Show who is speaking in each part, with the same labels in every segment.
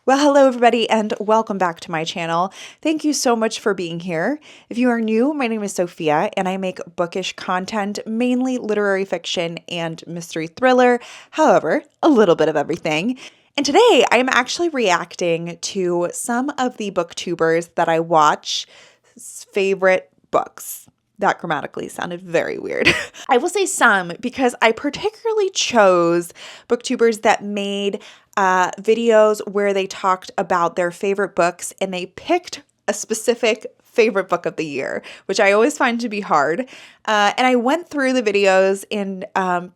Speaker 1: Well, hello everybody and welcome back to my channel. Thank you so much for being here. If you are new, my name is Sophia and I make bookish content, mainly literary fiction and mystery thriller, however, a little bit of everything. And today I am actually reacting to some of the booktubers that I watch favorite books. That grammatically sounded very weird. I will say some because I particularly chose booktubers that made videos where they talked about their favorite books and they picked a specific favorite book of the year, which I always find to be hard. And I went through the videos and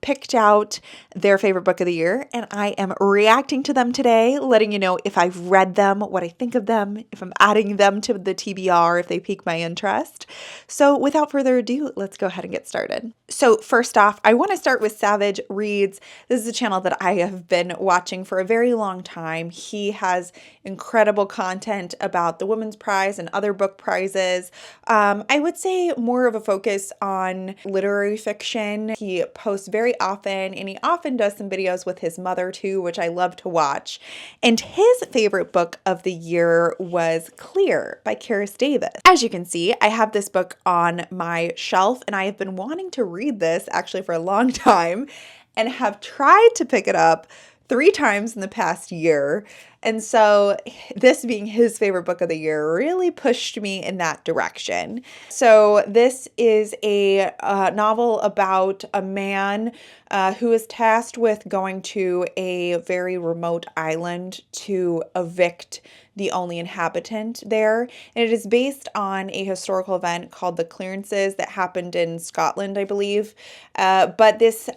Speaker 1: picked out their favorite book of the year, and I am reacting to them today, letting you know if I've read them, what I think of them, if I'm adding them to the TBR, if they pique my interest. So without further ado, let's go ahead and get started. So first off, I want to start with Savage Reads. This is a channel that I have been watching for a very long time. He has incredible content about the Women's Prize and other book prizes. I would say more of a focus on literary fiction. He posts very often, and he often does some videos with his mother too, which I love to watch. And his favorite book of the year was Clear by Karis Davis. As you can see, I have this book on my shelf, and I have been wanting to read this actually for a long time and have tried to pick it up 3 times in the past year. And so this being his favorite book of the year really pushed me in that direction. So this is a novel about a man who is tasked with going to a very remote island to evict the only inhabitant there. And it is based on a historical event called the Clearances that happened in Scotland, I believe. But this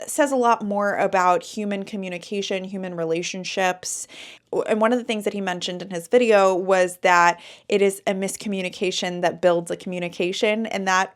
Speaker 1: says a lot more about human communication, human relationships. And one of the things that he mentioned in his video was that it is a miscommunication that builds a communication. And that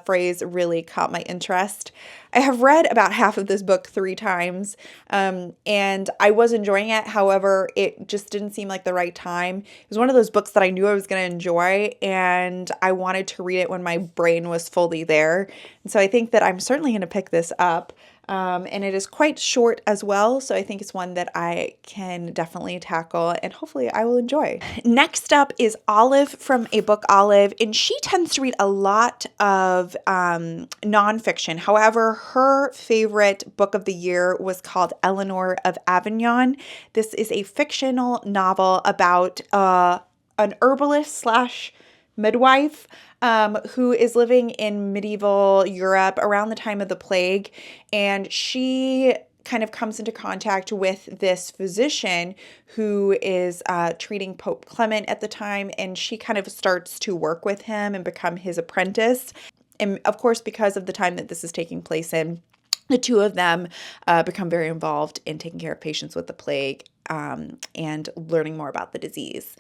Speaker 1: phrase really caught my interest. I have read about half of this book 3 times, and I was enjoying it. However, it just didn't seem like the right time. It was one of those books that I knew I was going to enjoy, and I wanted to read it when my brain was fully there. And so I think that I'm certainly going to pick this up. And it is quite short as well, so I think it's one that I can definitely tackle and hopefully I will enjoy. Next up is Olive from a book Olive, and she tends to read a lot of nonfiction. However, her favorite book of the year was called Eleanor of Avignon. This is a fictional novel about an herbalist slash midwife who is living in medieval Europe around the time of the plague, and she kind of comes into contact with this physician who is treating Pope Clement at the time, and she kind of starts to work with him and become his apprentice. And of course, because of the time that this is taking place in, the two of them become very involved in taking care of patients with the plague and learning more about the disease.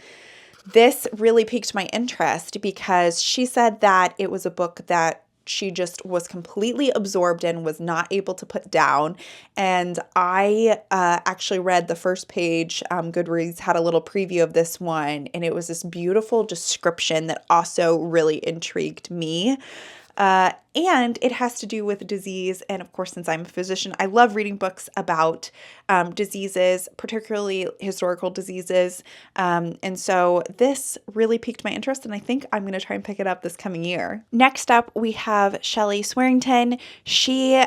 Speaker 1: This really piqued my interest because she said that it was a book that she just was completely absorbed in, was not able to put down. And I actually read the first page. Goodreads had a little preview of this one, and it was this beautiful description that also really intrigued me. And it has to do with disease. And of course, since I'm a physician, I love reading books about diseases, particularly historical diseases. And so this really piqued my interest, and I think I'm going to try and pick it up this coming year. Next up, we have Shelley Stanton. She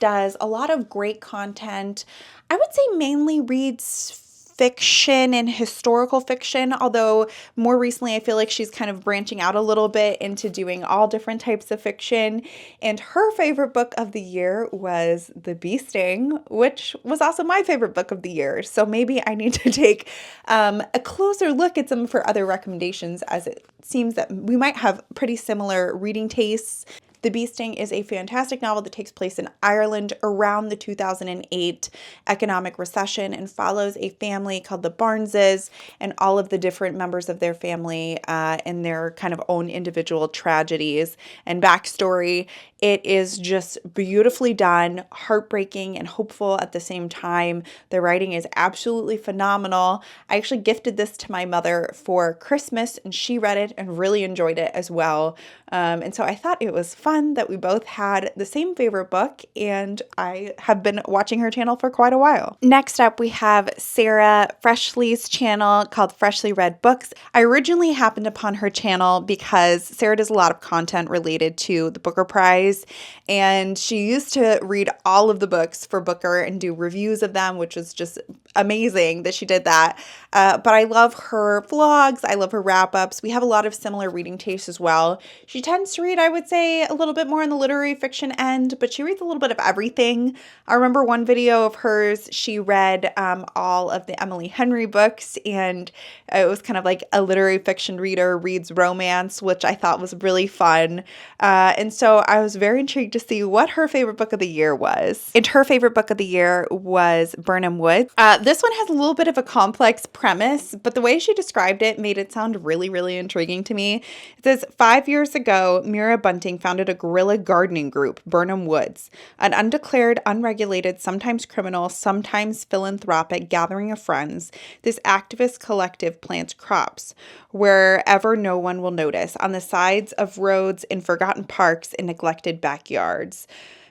Speaker 1: does a lot of great content. I would say mainly reads fiction and historical fiction, although more recently I feel like she's kind of branching out a little bit into doing all different types of fiction. And her favorite book of the year was The Bee Sting, which was also my favorite book of the year. So maybe I need to take a closer look at some of her other recommendations, as it seems that we might have pretty similar reading tastes. The Bee Sting is a fantastic novel that takes place in Ireland around the 2008 economic recession and follows a family called the Barneses and all of the different members of their family and their kind of own individual tragedies and backstory. It is just beautifully done, heartbreaking and hopeful at the same time. The writing is absolutely phenomenal. I actually gifted this to my mother for Christmas, and she read it and really enjoyed it as well. And so I thought it was fun that we both had the same favorite book, and I have been watching her channel for quite a while. Next up, we have Sarah Freshly's channel called Freshly Read Books. I originally happened upon her channel because Sarah does a lot of content related to the Booker Prize, and she used to read all of the books for Booker and do reviews of them, which was just amazing that she did that. But I love her vlogs. I love her wrap-ups. We have a lot of similar reading tastes as well. She tends to read, I would say, a little bit more on the literary fiction end, but she reads a little bit of everything. I remember one video of hers, she read all of the Emily Henry books, and it was kind of like a literary fiction reader reads romance, which I thought was really fun. And so I was very intrigued to see what her favorite book of the year was. And her favorite book of the year was Birnam Woods. This one has a little bit of a complex premise, but the way she described it made it sound really, really intriguing to me. It says, 5 years ago, Mira Bunting founded a guerrilla gardening group, Birnam Woods, an undeclared, unregulated, sometimes criminal, sometimes philanthropic gathering of friends. This activist collective plants crops wherever no one will notice, on the sides of roads, in forgotten parks, in neglected backyards.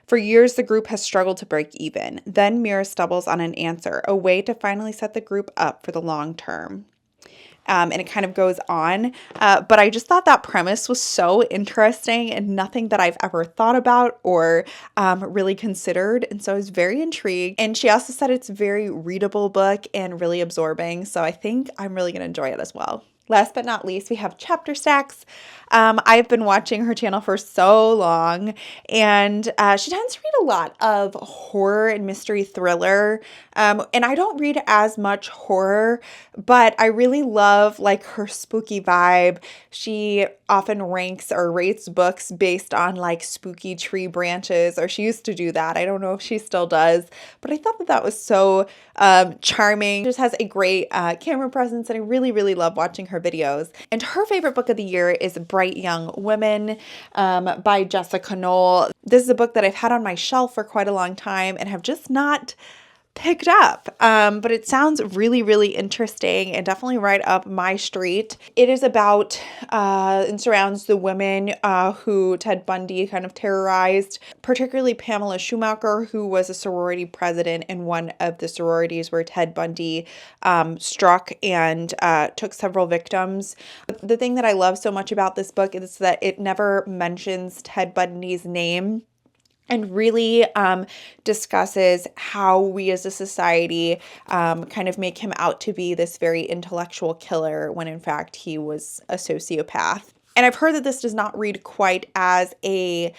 Speaker 1: For years, the group has struggled to break even. Then Mira stumbles on an answer, a way to finally set the group up for the long term. And it kind of goes on. But I just thought that premise was so interesting and nothing that I've ever thought about or really considered. And so I was very intrigued. And she also said it's a very readable book and really absorbing. So I think I'm really going to enjoy it as well. Last but not least, we have Chapter Stacks. I've been watching her channel for so long, and she tends to read a lot of horror and mystery thriller. And I don't read as much horror, but I really love like her spooky vibe. She often ranks or rates books based on like spooky tree branches, or she used to do that. I don't know if she still does, but I thought that that was so charming. She just has a great camera presence, and I really, really love watching her videos. And her favorite book of the year is Bright Young Women by Jessica Knoll. This is a book that I've had on my shelf for quite a long time and have just not picked up, but it sounds really, really interesting and definitely right up my street. It is about and surrounds the women who Ted Bundy kind of terrorized, particularly Pamela Schumacher, who was a sorority president in one of the sororities where Ted Bundy struck and took several victims. The thing that I love so much about this book is that it never mentions Ted Bundy's name, and really discusses how we as a society kind of make him out to be this very intellectual killer when in fact he was a sociopath. And I've heard that this does not read quite as a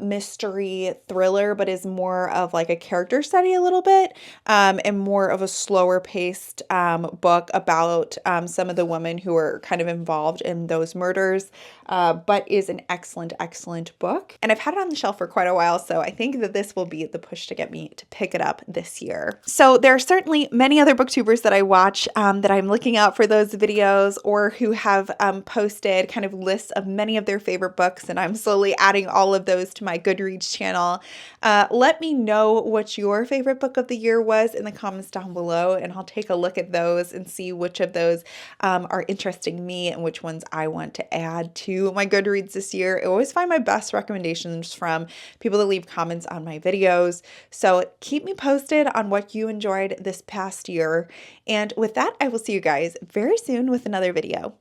Speaker 1: mystery thriller, but is more of like a character study a little bit, and more of a slower paced book about some of the women who are kind of involved in those murders, but is an excellent, excellent book. And I've had it on the shelf for quite a while, so I think that this will be the push to get me to pick it up this year. So there are certainly many other booktubers that I watch that I'm looking out for those videos, or who have posted kind of lists of many of their favorite books, and I'm slowly adding all of those to my Goodreads channel. Let me know what your favorite book of the year was in the comments down below, and I'll take a look at those and see which of those are interesting me and which ones I want to add to my Goodreads this year. I always find my best recommendations from people that leave comments on my videos. So keep me posted on what you enjoyed this past year. And with that, I will see you guys very soon with another video.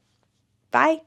Speaker 1: Bye.